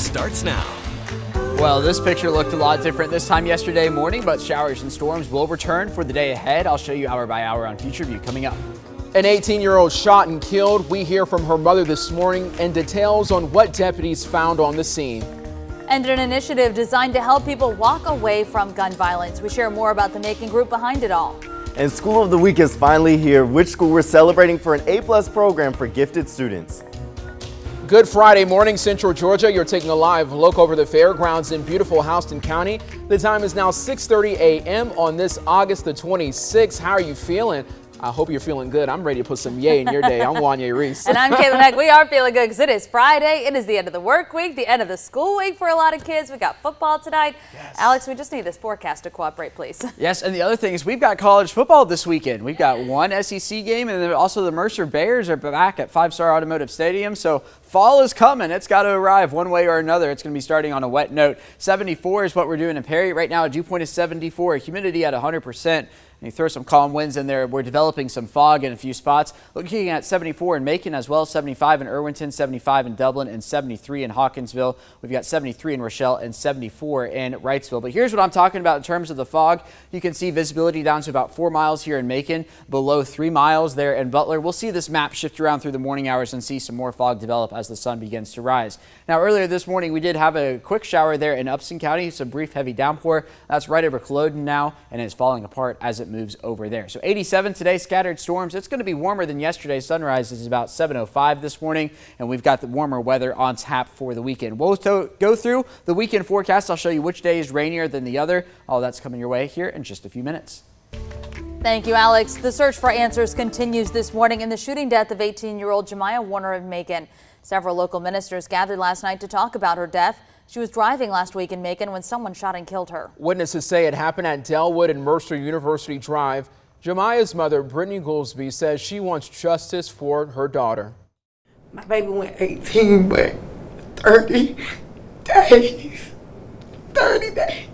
starts now. Well, this picture looked a lot different this time yesterday morning, but showers and storms will return for the day ahead. I'll show you hour by hour on Future View coming up. An 18-year-old shot and killed. We hear from her mother this morning and details on what deputies found on the scene. And an initiative designed to help people walk away from gun violence. We share more about the Macon group behind it all. And School of the Week is finally here. Which school we're celebrating for an A+ program for gifted students. Good Friday morning, Central Georgia. You're taking a live look over the fairgrounds in beautiful Houston County. The time is now 6:30 a.m. on this August the 26th. How are you feeling? I hope you're feeling good. I'm ready to put some yay in your day. I'm Wanya Reese. And I'm Caitlin Heck. We are feeling good because it is Friday. It is the end of the work week, the end of the school week for a lot of kids. We got football tonight. Yes. Alex, we just need this forecast to cooperate, please. Yes, and the other thing is we've got college football this weekend. We've got one SEC game, and then also the Mercer Bears are back at 5-Star Automotive Stadium. So fall is coming. It's got to arrive one way or another. It's going to be starting on a wet note. 74 is what we're doing in Perry. Right now, a dew point is 74. Humidity at 100%. And you throw some calm winds in there. We're developing some fog in a few spots. Looking at 74 in Macon as well, 75 in Irwinton, 75 in Dublin, and 73 in Hawkinsville. We've got 73 in Rochelle and 74 in Wrightsville. But here's what I'm talking about in terms of the fog. You can see visibility down to about 4 miles here in Macon, below 3 miles there in Butler. We'll see this map shift around through the morning hours and see some more fog develop as the sun begins to rise. Now, earlier this morning, we did have a quick shower there in Upson County, some brief heavy downpour. That's right over Culloden now, and it's falling apart as it moves over there. So 87 today, scattered storms. It's going to be warmer than yesterday. Sunrise is about 7:05 this morning, and we've got the warmer weather on tap for the weekend. We'll go through the weekend forecast. I'll show you which day is rainier than the other. All that's coming your way here in just a few minutes. Thank you, Alex. The search for answers continues this morning in the shooting death of 18-year-old Jamiah Warner of Macon. Several local ministers gathered last night to talk about her death. She was driving last week in Macon when someone shot and killed her. Witnesses say it happened at Delwood and Mercer University Drive. Jamiah's mother, Brittany Goolsby, says she wants justice for her daughter. My baby went 18, but 30 days. 30 days.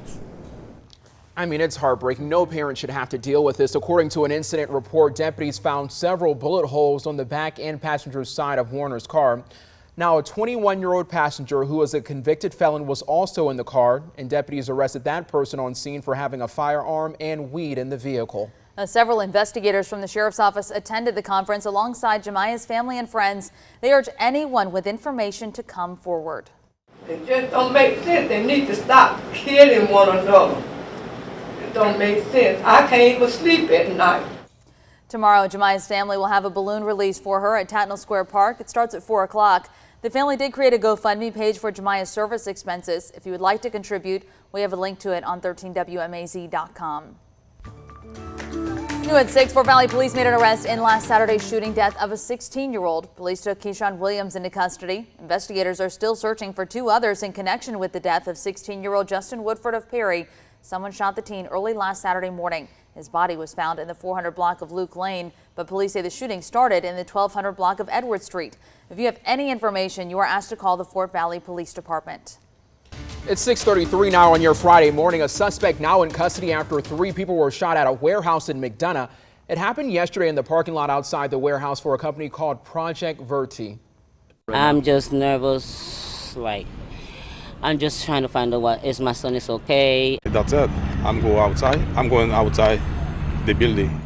I mean, it's heartbreaking. No parent should have to deal with this. According to an incident report, deputies found several bullet holes on the back and passenger side of Warner's car. Now, a 21-year-old passenger who was a convicted felon was also in the car, and deputies arrested that person on scene for having a firearm and weed in the vehicle. Several investigators from the sheriff's office attended the conference alongside Jamiah's family and friends. They urge anyone with information to come forward. It just don't make sense. They need to stop killing one another. It don't make sense. I can't even sleep at night. Tomorrow, Jamiah's family will have a balloon release for her at Tatnall Square Park. It starts at 4 o'clock. The family did create a GoFundMe page for Jamiah's service expenses. If you would like to contribute, we have a link to it on 13WMAZ.com. New at 6, Fort Valley police made an arrest in last Saturday's shooting death of a 16-year-old. Police took Keyshawn Williams into custody. Investigators are still searching for 2 others in connection with the death of 16-year-old Justin Woodford of Perry. Someone shot the teen early last Saturday morning. His body was found in the 400 block of Luke Lane, but police say the shooting started in the 1200 block of Edward Street. If you have any information, you are asked to call the Fort Valley Police Department. It's 6:33 now on your Friday morning. A suspect now in custody after 3 people were shot at a warehouse in Mcdonough. It happened yesterday in the parking lot outside the warehouse for a company called Project Verti. I'm just nervous, I'm just trying to find out is my son is okay. That's it. I'm going outside the building.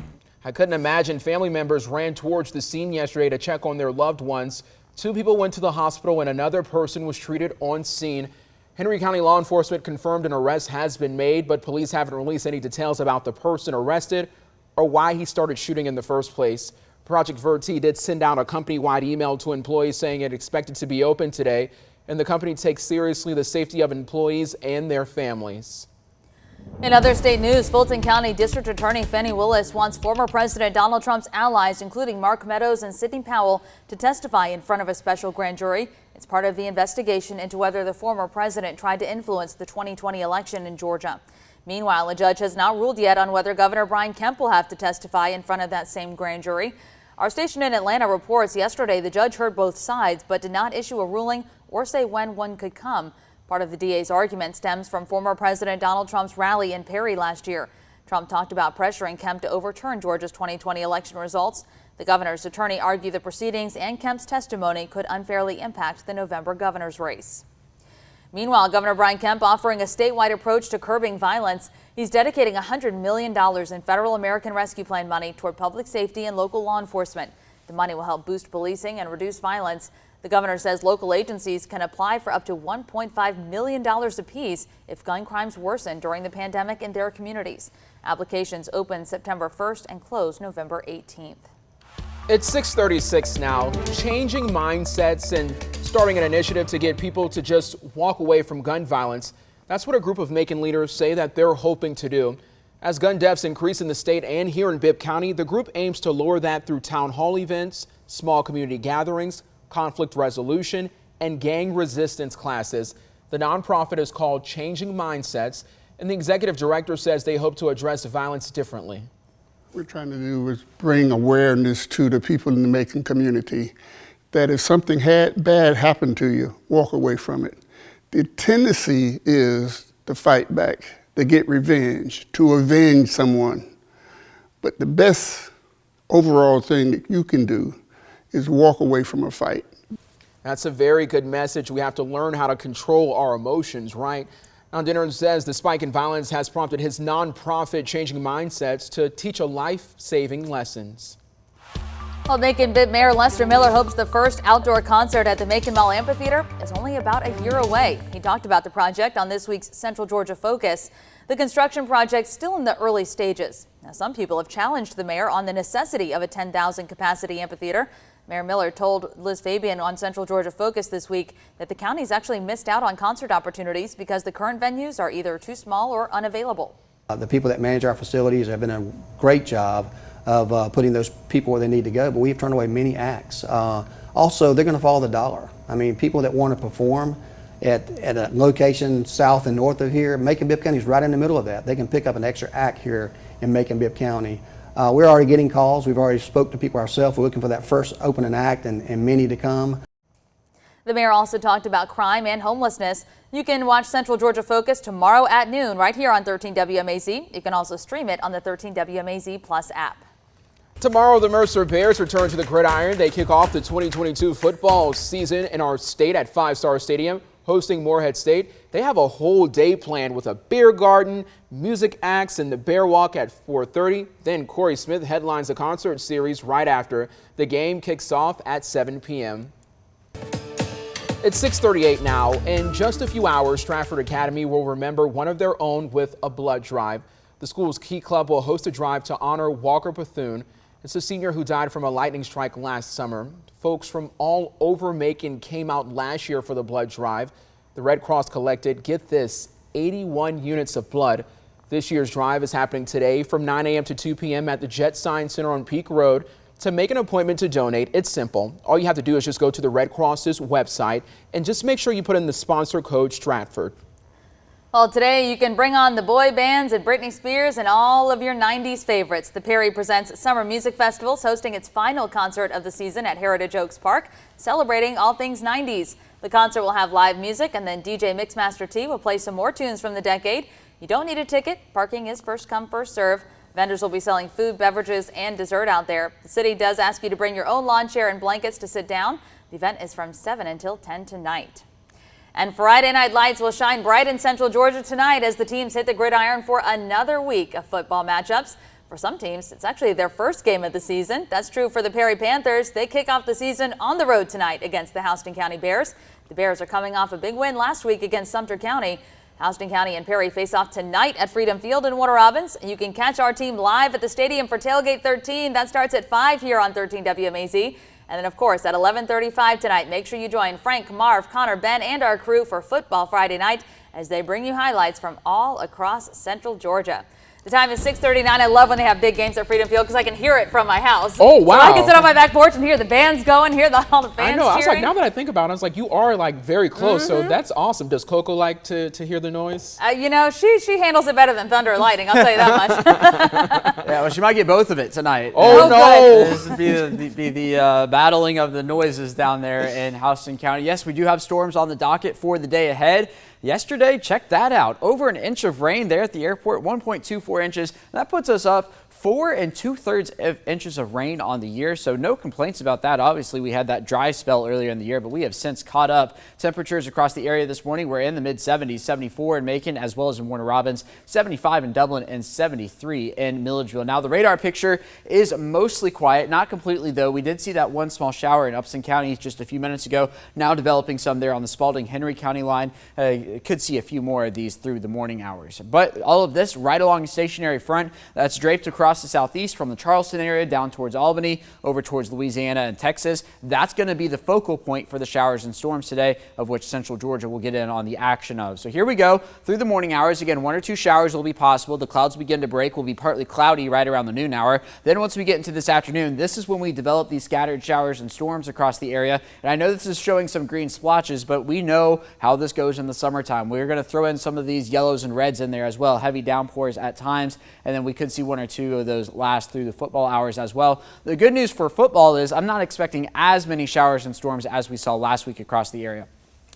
I couldn't imagine. Family members ran towards the scene yesterday to check on their loved ones. 2 people went to the hospital and another person was treated on scene. Henry County law enforcement confirmed an arrest has been made, but police haven't released any details about the person arrested or why he started shooting in the first place. Project Verti did send out a company-wide email to employees saying it expected to be open today, and the company takes seriously the safety of employees and their families. In other state news, Fulton County District Attorney Fannie Willis wants former President Donald Trump's allies, including Mark Meadows and Sidney Powell, to testify in front of a special grand jury. It's part of the investigation into whether the former president tried to influence the 2020 election in Georgia. Meanwhile, a judge has not ruled yet on whether Governor Brian Kemp will have to testify in front of that same grand jury. Our station in Atlanta reports yesterday the judge heard both sides but did not issue a ruling or say when one could come. Part of the DA's argument stems from former President Donald Trump's rally in Perry last year. Trump talked about pressuring Kemp to overturn Georgia's 2020 election results. The governor's attorney argued the proceedings and Kemp's testimony could unfairly impact the November governor's race. Meanwhile, Governor Brian Kemp offering a statewide approach to curbing violence. He's dedicating $100 million in federal American Rescue Plan money toward public safety and local law enforcement. The money will help boost policing and reduce violence. The governor says local agencies can apply for up to $1.5 million apiece if gun crimes worsen during the pandemic in their communities. Applications open September 1st and close November 18th. It's 6:36 now. Changing mindsets and starting an initiative to get people to just walk away from gun violence. That's what a group of Macon leaders say that they're hoping to do. As gun deaths increase in the state and here in Bibb County, the group aims to lower that through town hall events, small community gatherings, conflict resolution, and gang resistance classes. The nonprofit is called Changing Mindsets, and the executive director says they hope to address violence differently. What we're trying to do is bring awareness to the people in the Macon community that if something bad happened to you, walk away from it. The tendency is to fight back, to get revenge, to avenge someone. But the best overall thing that you can do is walk away from a fight. That's a very good message. We have to learn how to control our emotions, right? Now, Dinner says the spike in violence has prompted his nonprofit Changing Mindsets to teach a life-saving lessons. Well, Macon Bibb Mayor Lester Miller hopes the first outdoor concert at the Macon Mall Amphitheater is only about a year away. He talked about the project on this week's Central Georgia Focus. The construction project's still in the early stages. Now, some people have challenged the mayor on the necessity of a 10,000 capacity amphitheater. Mayor Miller told Liz Fabian on Central Georgia Focus this week that the county's actually missed out on concert opportunities because the current venues are either too small or unavailable. The people that manage our facilities have done a great job of putting those people where they need to go, but we've turned away many acts. Also, they're going to follow the dollar. I mean, people that want to perform at a location south and north of here, Macon-Bibb County is right in the middle of that. They can pick up an extra act here in Macon-Bibb County. We're already getting calls. We've already spoke to people ourselves. We're looking for that first opening act and many to come. The mayor also talked about crime and homelessness. You can watch Central Georgia Focus tomorrow at noon right here on 13 WMAZ. You can also stream it on the 13 WMAZ Plus app. Tomorrow, the Mercer Bears return to the Gridiron. They kick off the 2022 football season in our state at 5-Star Stadium, hosting Morehead State. They have a whole day planned with a beer garden, music acts, and the Bear Walk at 4:30. Then Corey Smith headlines the concert series right after. The game kicks off at 7 p.m. It's 6:38 now. In just a few hours, Stratford Academy will remember one of their own with a blood drive. The school's Key Club will host a drive to honor Walker Bethune. It's a senior who died from a lightning strike last summer. Folks from all over Macon came out last year for the blood drive. The Red Cross collected, get this, 81 units of blood. This year's drive is happening today from 9 a.m. to 2 p.m. at the Jet Sign Center on Peak Road. To make an appointment to donate, it's simple. All you have to do is just go to the Red Cross's website and just make sure you put in the sponsor code Stratford. Well, today you can bring on the boy bands and Britney Spears and all of your 90s favorites. The Perry Presents Summer Music Festival is hosting its final concert of the season at Heritage Oaks Park, celebrating all things 90s. The concert will have live music, and then DJ Mixmaster T will play some more tunes from the decade. You don't need a ticket. Parking is first come, first serve. Vendors will be selling food, beverages, and dessert out there. The city does ask you to bring your own lawn chair and blankets to sit down. The event is from 7 until 10 tonight. And Friday night lights will shine bright in Central Georgia tonight as the teams hit the Gridiron for another week of football matchups. For some teams, it's actually their first game of the season. That's true for the Perry Panthers. They kick off the season on the road tonight against the Houston County Bears. The Bears are coming off a big win last week against Sumter County. Houston County and Perry face off tonight at Freedom Field in Warner Robins. You can catch our team live at the stadium for Tailgate 13. That starts at 5 here on 13 WMAZ. And then, of course, at 11:35 tonight, make sure you join Frank, Marv, Connor, Ben, and our crew for Football Friday night as they bring you highlights from all across Central Georgia. The time is 6:39. I love when they have big games at Freedom Field because I can hear it from my house. Oh, wow. So I can sit on my back porch and hear the bands going, hear all the fans I know. I was like, cheering. now that I think about it, I was like, you are like very close. So that's awesome. Does Coco like to hear the noise? You know, she handles it better than thunder or lightning. I'll tell you that much. Yeah, well, she might get both of it tonight. Oh, no. This would be the battling of the noises down there in Houston County. Yes, we do have storms on the docket for the day ahead. Yesterday, check that out. Over an inch of rain there at the airport, 1.24 inches. That puts us up 4 2/3 inches of rain on the year, so no complaints about that. Obviously, we had that dry spell earlier in the year, but we have since caught up. Temperatures across the area this morning were in the mid-70s, 74 in Macon as well as in Warner Robins, 75 in Dublin, and 73 in Milledgeville. Now, the radar picture is mostly quiet, not completely though. We did see that one small shower in Upson County just a few minutes ago, now developing some there on the Spalding-Henry County line. Could see a few more of these through the morning hours. But all of this right along a stationary front that's draped across the southeast from the Charleston area down towards Albany, over towards Louisiana and Texas. That's going to be the focal point for the showers and storms today, of which central Georgia will get in on the action of. So here we go through the morning hours. Again, 1 or 2 showers will be possible. The clouds begin to break. Will be partly cloudy right around the noon hour. Then once we get into this afternoon, this is when we develop these scattered showers and storms across the area. And I know this is showing some green splotches, but we know how this goes in the summertime. We're going to throw in some of these yellows and reds in there as well. Heavy downpours at times, and then we could see 1 or 2 of those last through the football hours as well. The good news for football is I'm not expecting as many showers and storms as we saw last week across the area.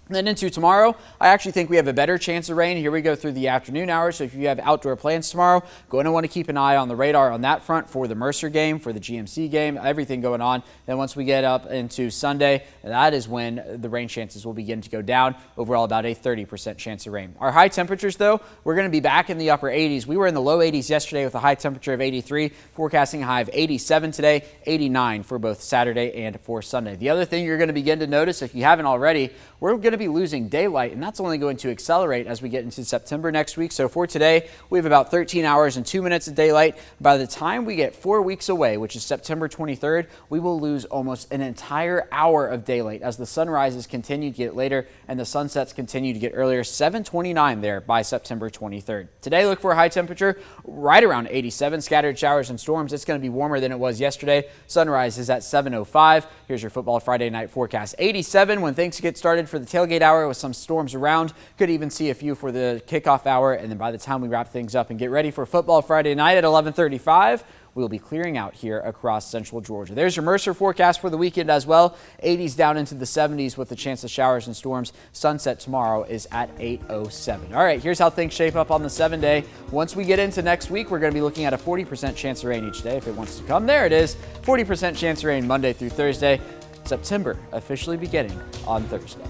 And then into tomorrow, I actually think we have a better chance of rain. Here we go through the afternoon hours. So if you have outdoor plans tomorrow, going to want to keep an eye on the radar on that front for the Mercer game, for the GMC game, everything going on. Then once we get up into Sunday, that is when the rain chances will begin to go down. Overall, about a 30% chance of rain. Our high temperatures, though, we're going to be back in the upper 80s. We were in the low 80s yesterday with a high temperature of 83, forecasting a high of 87 today, 89 for both Saturday and for Sunday. The other thing you're going to begin to notice, if you haven't already, we're going to be losing daylight, and that's only going to accelerate as we get into September next week. So for today, we have about 13 hours and 2 minutes of daylight. By the time we get 4 weeks away, which is September 23rd, we will lose almost an entire hour of daylight as the sunrises continue to get later and the sunsets continue to get earlier. 7:29 there by September 23rd. Today, look for a high temperature right around 87. Scattered showers and storms. It's going to be warmer than it was yesterday. Sunrise is at 7:05. Here's your Football Friday night forecast. 87 when things get started for the tailgate hour with some storms around. Could even see a few for the kickoff hour. And then by the time we wrap things up and get ready for Football Friday night at 11:35, we'll be clearing out here across central Georgia. There's your Mercer forecast for the weekend as well. 80s down into the 70s with a chance of showers and storms. Sunset tomorrow is at 8:07. All right, here's how things shape up on the 7-day. Once we get into next week, we're going to be looking at a 40% chance of rain each day. If it wants to come, there it is. 40% chance of rain Monday through Thursday. September officially beginning on Thursday.